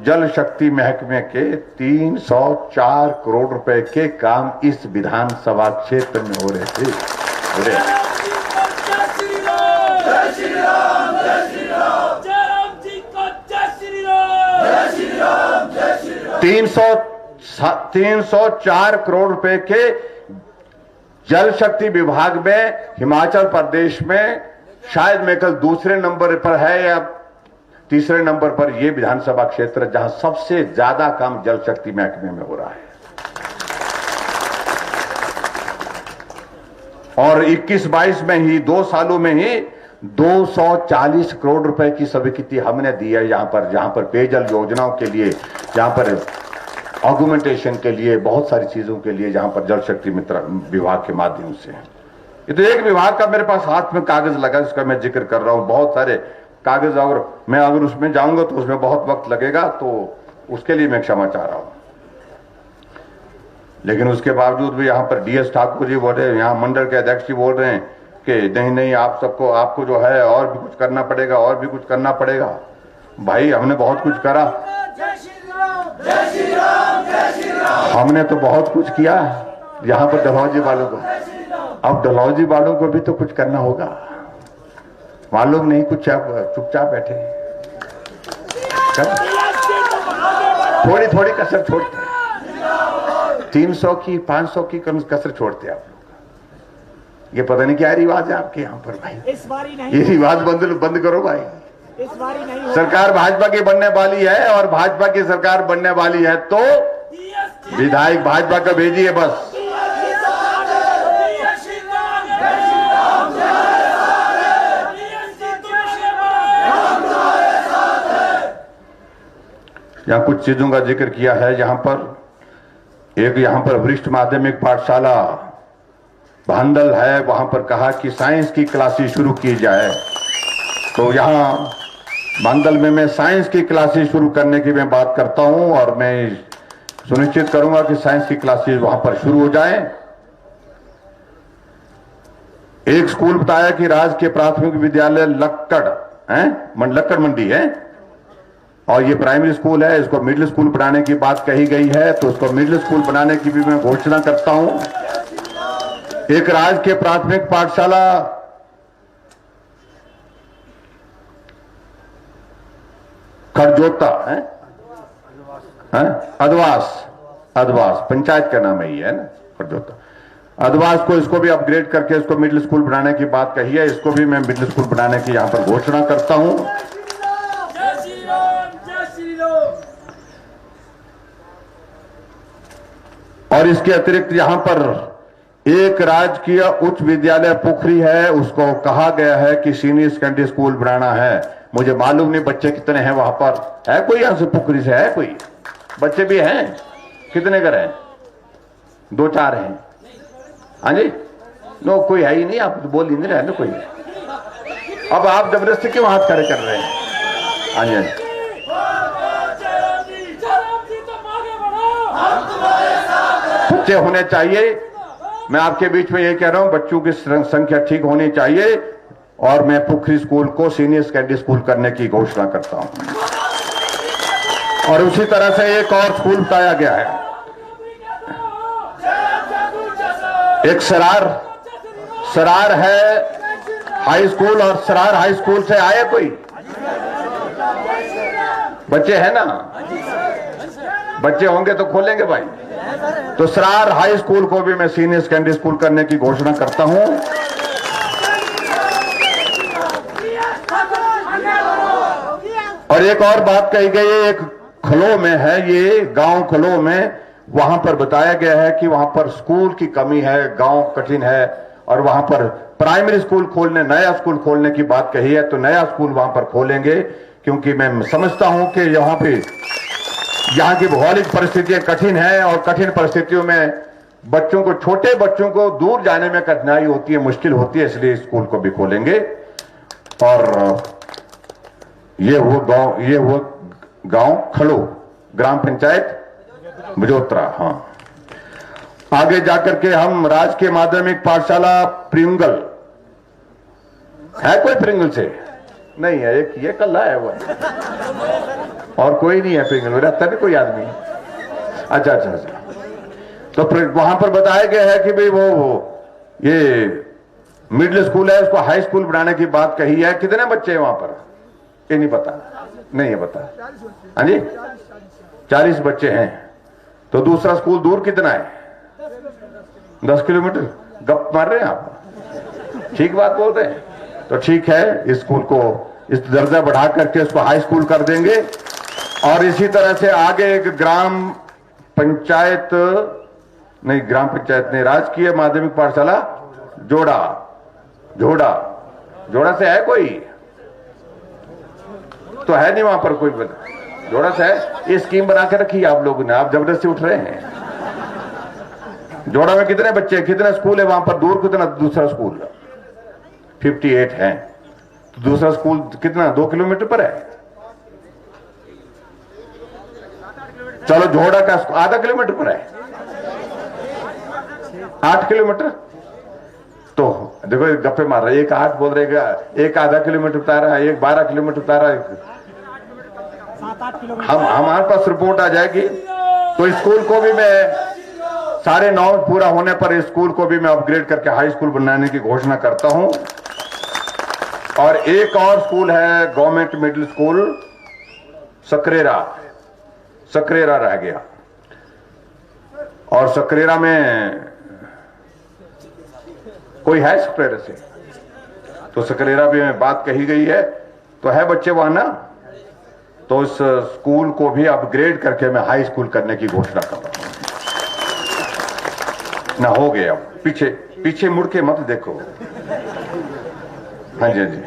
जल शक्ति महकमे के 304 करोड़ रुपए के काम इस विधानसभा क्षेत्र में हो रहे थे। 304 करोड़ रुपए के जल शक्ति विभाग में हिमाचल प्रदेश में शायद मैं कल दूसरे नंबर पर है या तीसरे नंबर पर यह विधानसभा क्षेत्र जहां सबसे ज्यादा काम जल शक्ति महकमे में हो रहा है। और 21-22 में ही 2 सालों में ही 240 करोड़ रुपए की स्वीकृति हमने दी है जहां पर पेयजल योजनाओं के लिए, जहां पर ऑगुमेंटेशन के लिए, बहुत सारी चीजों के लिए, जहां पर जल शक्ति मित्र विभाग के माध्यम से। ये तो एक विभाग का मेरे पास हाथ में कागज लगा जिसका मैं जिक्र कर रहा हूं। बहुत सारे कागज, और मैं अगर उसमें जाऊंगा तो उसमें बहुत वक्त लगेगा, तो उसके लिए मैं क्षमा चाह रहा हूं। लेकिन उसके बावजूद भी यहां पर डीएस ठाकुर जी बोल रहे हैं, यहां मंडल के अध्यक्ष जी बोल रहे हैं कि नहीं नहीं आपको जो है और भी कुछ करना पड़ेगा, और भी कुछ करना पड़ेगा। भाई हमने बहुत कुछ करा, हमने तो बहुत कुछ किया यहां पर डलहौजी वालों को। अब डलहौजी वालों को भी तो कुछ करना होगा। मालूम नहीं, कुछ चुपचाप बैठे, थोड़ी थोड़ी कसर छोड़ते, 300 की 500 की कसर छोड़ते आप लोग। ये पता नहीं क्या रिवाज है आपके यहाँ पर भाई। इस बारी नहीं, ये रिवाज बंद करो भाई। इस बारी नहीं। सरकार भाजपा की बनने वाली है, और भाजपा की सरकार बनने वाली है तो विधायक भाजपा का भेजिए बस। यहां कुछ चीजों का जिक्र किया है। यहां पर वरिष्ठ माध्यमिक पाठशाला भांडल है, वहां पर कहा कि साइंस की क्लासेस शुरू की जाए। तो यहां भांडल में मैं साइंस की क्लासेस शुरू करने की मैं बात करता हूं, और मैं सुनिश्चित करूंगा कि साइंस की क्लासेस वहां पर शुरू हो जाएं। एक स्कूल बताया कि राजकीय प्राथमिक विद्यालय लक्कड़ मंडी है, और ये प्राइमरी स्कूल है, इसको मिडिल स्कूल बनाने की बात कही गई है, तो उसको मिडिल स्कूल बनाने की भी मैं घोषणा करता हूं। एक राजकीय प्राथमिक पाठशाला खरजोता है, अदवास पंचायत का नाम है ना, खरजोता अदवास को, इसको भी अपग्रेड करके इसको मिडिल स्कूल बनाने की बात कही है, इसको भी मैं मिडिल स्कूल बनाने की यहां पर घोषणा करता हूं। और इसके अतिरिक्त यहां पर एक राजकीय उच्च विद्यालय पुखरी है, उसको कहा गया है कि सीनियर सेकेंडरी स्कूल बनाना है। मुझे मालूम नहीं बच्चे कितने हैं वहां पर, है कोई यहां से पुखरी से, है कोई बच्चे भी हैं? कितने घर हैं? 2-4 हैं। हाँ जी, नो कोई है ही नहीं, आप तो बोल ही नहीं रहे ना कोई। अब आप जबरदस्ती क्यों हाथ खड़े कर रहे हैं? हाँ जी, बच्चे होने चाहिए। मैं आपके बीच में ये कह रहा हूं, बच्चों की संख्या ठीक होनी चाहिए, और मैं पुखरी स्कूल को सीनियर सेकेंडरी स्कूल करने की घोषणा करता हूं। और उसी तरह से एक और स्कूल बताया गया है, एक सरार है हाई स्कूल, और सरार हाई स्कूल से आए कोई बच्चे हैं ना? बच्चे होंगे तो खोलेंगे भाई। तो सरार हाई स्कूल को भी मैं सीनियर सेकेंडरी स्कूल करने की घोषणा करता हूं। और एक और बात कही गई है, एक खलो में है, ये गांव खलो में, वहां पर बताया गया है कि वहां पर स्कूल की कमी है, गांव कठिन है, और वहां पर प्राइमरी स्कूल खोलने, नया स्कूल खोलने की बात कही है, तो नया स्कूल वहां पर खोलेंगे, क्योंकि मैं समझता हूं कि यहाँ की भौगोलिक परिस्थितियां कठिन है, और कठिन परिस्थितियों में बच्चों को, छोटे बच्चों को दूर जाने में कठिनाई होती है, मुश्किल होती है, इसलिए स्कूल को भी खोलेंगे। और ये हुआ गांव खलो, ग्राम पंचायत बजोत्रा। हाँ, आगे जाकर के हम राजकीय माध्यमिक पाठशाला प्रिंगल है, कोई प्रिंगल से नहीं है, एक ये कल है वो, और कोई नहीं है प्रिंगल में, रहता नहीं कोई आदमी। अच्छा, तो वहां पर बताया गया है कि भाई वो ये मिडिल स्कूल है, उसको हाई स्कूल बनाने की बात कही है। कितने बच्चे हैं वहां पर? ये नहीं पता, नहीं है पता। हाँ जी, 40 बच्चे हैं। तो दूसरा स्कूल दूर कितना है? 10 किलोमीटर। गप मार रहे हैं आप? ठीक बात बोल रहे हैं। तो ठीक है, इस स्कूल को इस दर्जा बढ़ा करके उसको हाई स्कूल कर देंगे। और इसी तरह से आगे एक ग्राम पंचायत नहीं, राजकीय माध्यमिक पाठशाला जोड़ा से है कोई? तो है नहीं वहां पर कोई, जोड़ा से है। ये स्कीम बना के रखी है आप लोगों ने, आप जबरदस्ती उठ रहे हैं। जोड़ा में कितने बच्चे, कितना स्कूल है वहां पर? दूर कितना दूसरा स्कूल? 58 है। तो दूसरा स्कूल कितना, 2 किलोमीटर पर है? चलो झोड़ा का आधा किलोमीटर पर है, 8 किलोमीटर। तो देखो गप्पे मार रहे, एक 8 बोल रहे, एक आधा किलोमीटर बता रहा है, एक 12 किलोमीटर बता रहा है। 7-8 किलोमीटर हम हमारे पास रिपोर्ट आ जाएगी तो स्कूल को भी मैं 9.5 पूरा होने पर स्कूल को भी मैं अपग्रेड करके हाई स्कूल बनाने की घोषणा करता हूं। और एक और स्कूल है गवर्नमेंट मिडिल स्कूल सकरेरा रह गया, और सकरेरा में कोई है सकरेरा से, तो सकरेरा भी में बात कही गई है, तो है बच्चे वहां ना, तो इस स्कूल को भी अपग्रेड करके मैं हाई स्कूल करने की घोषणा कर रहा हूं। ना हो गया, पीछे मुड़ के मत देखो। हाँ जी, हाँ जी।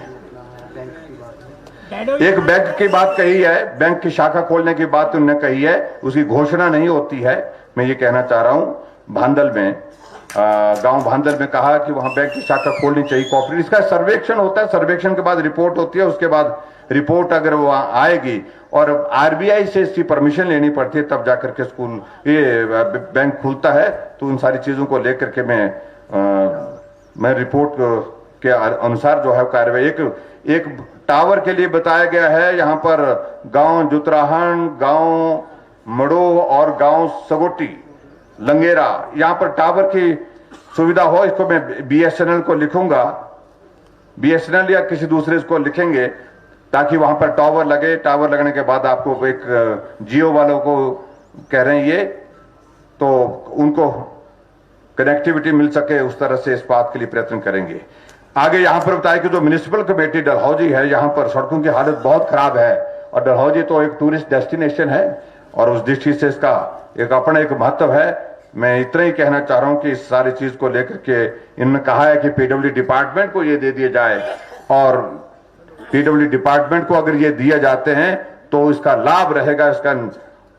एक बैंक की बात कही है, बैंक की शाखा खोलने की बात उन्होंने कही है, उसकी घोषणा नहीं होती है। मैं ये कहना चाह रहा हूं, भांदल में गांव भांदल में कहा कि वहां बैंक की शाखा खोलनी चाहिए कोऑपरेटिव। इसका सर्वेक्षण होता है, सर्वेक्षण के बाद रिपोर्ट होती है, उसके बाद रिपोर्ट अगर वो आएगी और आरबीआई से इसकी परमिशन लेनी पड़ती है, तब जाकर के स्कूल ये बैंक खुलता है। तो उन सारी चीजों को लेकर के मैं रिपोर्ट के अनुसार जो है कार्रवाई, एक टावर के लिए बताया गया है, यहाँ पर गांव जुतराहन, गांव मड़ो और गांव सगोटी लंगेरा, यहाँ पर टावर की सुविधा हो। इसको मैं बीएसएनएल को लिखूंगा, बीएसएनएल या किसी दूसरे को लिखेंगे, ताकि वहां पर टावर लगे। टावर लगने के बाद आपको एक जियो वालों को कह रहे हैं ये, तो उनको कनेक्टिविटी मिल सके, उस तरह से इस बात के लिए प्रयत्न करेंगे। आगे यहां पर बताया कि जो म्युनिसिपल कमेटी डलहौजी है, यहां पर सड़कों की हालत बहुत खराब है, और डलहौजी तो एक टूरिस्ट डेस्टिनेशन है, और उस दृष्टि से इसका अपना एक महत्व है। मैं इतना ही कहना चाह रहा हूं कि इस सारी चीज को लेकर के इन्होंने कहा है कि पीडब्ल्यू डिपार्टमेंट को ये दे दिया जाए, और पीडब्ल्यू डिपार्टमेंट को अगर ये दिए जाते हैं तो इसका लाभ रहेगा इसका।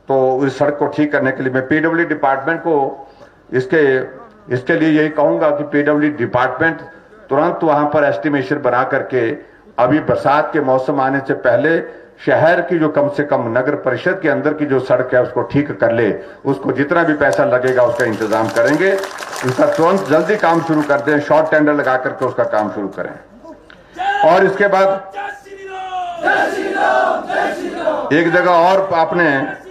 तो इस सड़क को ठीक करने के लिए मैं पीडब्ल्यू डिपार्टमेंट को इसके लिए यही कहूंगा कि पीडब्ल्यू डिपार्टमेंट तुरंत वहां पर एस्टिमेशन बना करके अभी बरसात के मौसम आने से पहले शहर की जो कम से कम नगर परिषद के अंदर की जो सड़क है उसको ठीक कर ले। उसको जितना भी पैसा लगेगा उसका इंतजाम करेंगे, उसका तुरंत जल्दी काम शुरू कर दें, शॉर्ट टेंडर लगा करके उसका काम शुरू करें। और इसके बाद एक जगह और आपने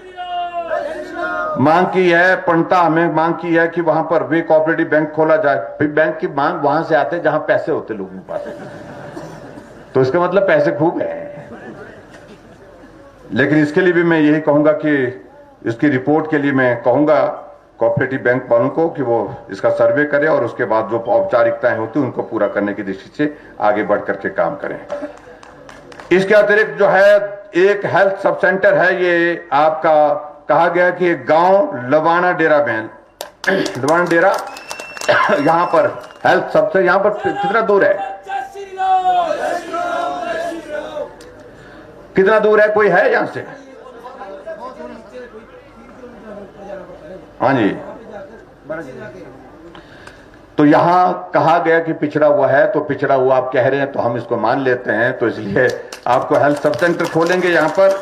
मांग की है, पंटा हमें मांग की है कि वहां पर भी कोऑपरेटिव बैंक खोला जाए। बैंक की मांग वहां से आते जहां पैसे होते लोगों के पास, तो इसका मतलब पैसे खूब है। लेकिन इसके लिए भी मैं यही कहूंगा कि इसकी रिपोर्ट के लिए मैं कहूंगा कोऑपरेटिव बैंक वालों को कि वो इसका सर्वे करें, और उसके बाद जो औपचारिकताएं होती हैं उनको पूरा करने की दृष्टि से आगे बढ़ करके काम करें। इसके अतिरिक्त जो है एक हेल्थ सब सेंटर है, ये आपका कहा गया कि एक गांव लवाना डेरा में, लवाना डेरा यहां पर हेल्थ सबसे, यहां पर कितना दूर है, कितना दूर है, कोई है यहां से? हाँ जी। तो यहां कहा गया कि पिछड़ा हुआ है, तो पिछड़ा हुआ आप कह रहे हैं तो हम इसको मान लेते हैं, तो इसलिए आपको हेल्थ सब सेंटर खोलेंगे यहां पर।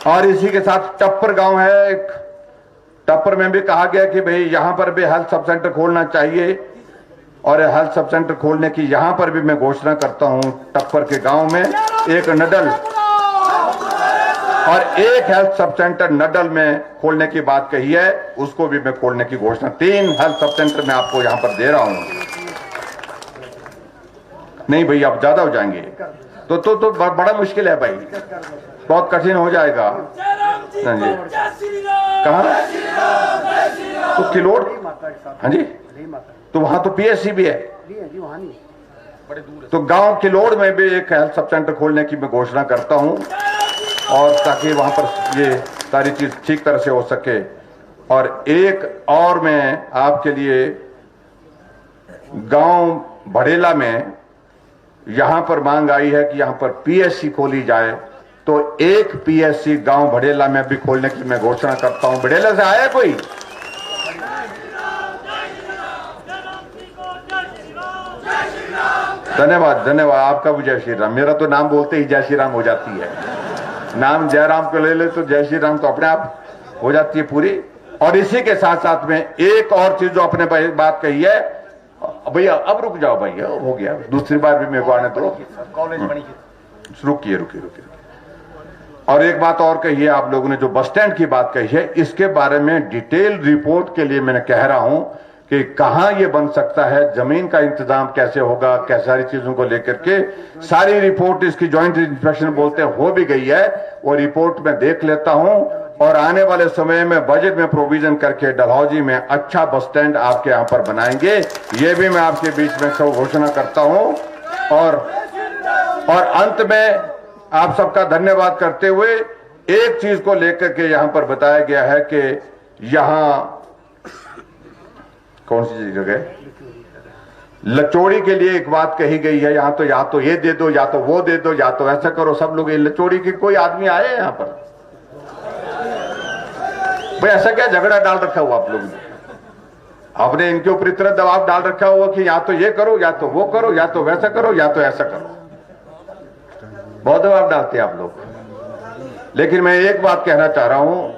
और इसी के साथ टप्पर गांव है एक, टप्पर में भी कहा गया कि भाई यहां पर भी हेल्थ सब सेंटर खोलना चाहिए, और हेल्थ सब सेंटर खोलने की यहां पर भी मैं घोषणा करता हूं। टप्पर के गांव में एक नडल और एक हेल्थ सब सेंटर नडल में खोलने की बात कही है, उसको भी मैं खोलने की घोषणा, 3 हेल्थ सब सेंटर मैं आपको यहां पर दे रहा हूं। नहीं भाई आप ज्यादा हो जाएंगे, तो बड़ा मुश्किल है भाई, बहुत कठिन हो जाएगा। हाँ जी, कहाँ? तो किलोड़, हाँ जी, तो वहां तो पीएससी भी है, तो गांव किलोड़ में भी एक हेल्थ सब सेंटर खोलने की मैं घोषणा करता हूं, और ताकि वहां पर ये सारी चीज ठीक तरह से हो सके। और एक और मैं आपके लिए गांव भड़ेला में यहां पर मांग आई है कि यहां पर पीएससी खोली जाए, तो एक पीएससी गांव भड़ेला में भी खोलने की मैं घोषणा करता हूं। भड़ेला से आया कोई? धन्यवाद, धन्यवाद आपका भी जय श्री राम। मेरा तो नाम बोलते ही जय श्री राम हो जाती है, नाम जयराम को ले ले तो जय श्री राम तो अपने आप हो जाती है पूरी। और इसी के साथ साथ में एक और चीज जो अपने बात कही है, भैया अब रुक जाओ भैया, हो गया, दूसरी बार भी मेरे को आने दो, रुकिए। और एक बात और कही है आप लोगों ने, जो बस स्टैंड की बात कही है, इसके बारे में डिटेल रिपोर्ट के लिए मैंने कह रहा हूं कि कहां ये बन सकता है, जमीन का इंतजाम कैसे होगा, कैसे सारी चीजों को लेकर के सारी रिपोर्ट इसकी ज्वाइंट इंस्पेक्शन बोलते हैं हो भी गई है, वो रिपोर्ट में देख लेता हूं और आने वाले समय में बजट में प्रोविजन करके डलहौजी में अच्छा बस स्टैंड आपके यहां पर बनाएंगे, ये भी मैं आपके बीच में सब घोषणा करता हूं। और अंत में आप सबका धन्यवाद करते हुए एक चीज को लेकर के यहां पर बताया गया है कि यहां कौन सी जगह लचौड़ी के लिए एक बात कही गई है, यहां तो या तो ये दे दो, या तो वो दे दो, या तो ऐसा करो सब लोग। ये लचौड़ी की कोई आदमी आए यहां पर? भाई ऐसा क्या झगड़ा डाल रखा हुआ आप लोगों ने? आपने इनके ऊपर इतना दबाव डाल रखा हुआ कि या तो ये करो, या तो वो करो, या तो वैसा करो, या तो ऐसा करो। बहुत दबाव डालते हैं आप लोग। लेकिन मैं एक बात कहना चाह रहा हूं,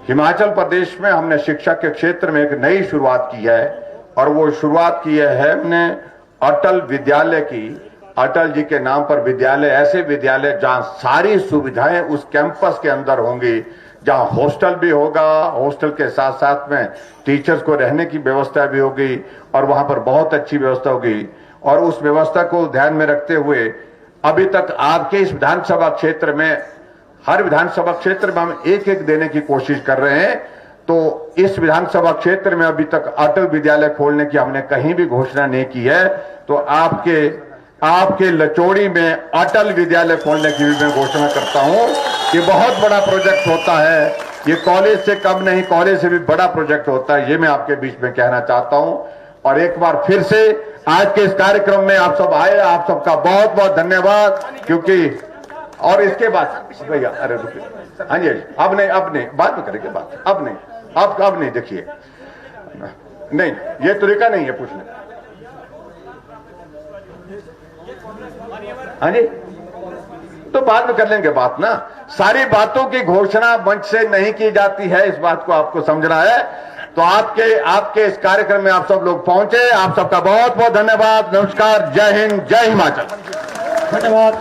हिमाचल प्रदेश में हमने शिक्षा के क्षेत्र में एक नई शुरुआत की है, और वो शुरुआत की है हमने अटल विद्यालय की। अटल जी के नाम पर विद्यालय, ऐसे विद्यालय जहां सारी सुविधाएं उस कैंपस के अंदर होंगी, जहां हॉस्टल भी होगा, हॉस्टल के साथ साथ में टीचर्स को रहने की व्यवस्था भी होगी, और वहां पर बहुत अच्छी व्यवस्था होगी। और उस व्यवस्था को ध्यान में रखते हुए अभी तक आपके इस विधानसभा क्षेत्र में, हर विधानसभा क्षेत्र में हम एक एक देने की कोशिश कर रहे हैं, तो इस विधानसभा क्षेत्र में अभी तक अटल विद्यालय खोलने की हमने कहीं भी घोषणा नहीं की है। तो आपके लचौड़ी में अटल विद्यालय खोलने की भी मैं घोषणा करता हूं। ये बहुत बड़ा प्रोजेक्ट होता है, ये कॉलेज से कम नहीं, कॉलेज से भी बड़ा प्रोजेक्ट होता है, ये मैं आपके बीच में कहना चाहता हूं। और एक बार फिर से आज के इस कार्यक्रम में आप सब आए, आप सबका बहुत बहुत धन्यवाद। क्योंकि और इसके बाद भैया, अरे रुकिए, हाँ जी, अब नहीं बाद में करेंगे बात, अब नहीं देखिए, नहीं ये तरीका नहीं है पूछने। हाँ जी, तो बाद में कर लेंगे बात ना। सारी बातों की घोषणा मंच से नहीं की जाती है, इस बात को आपको समझना है। तो आपके इस कार्यक्रम में आप सब लोग पहुंचे, आप सबका बहुत बहुत धन्यवाद। नमस्कार, जय हिंद, जय हिमाचल। धन्यवाद।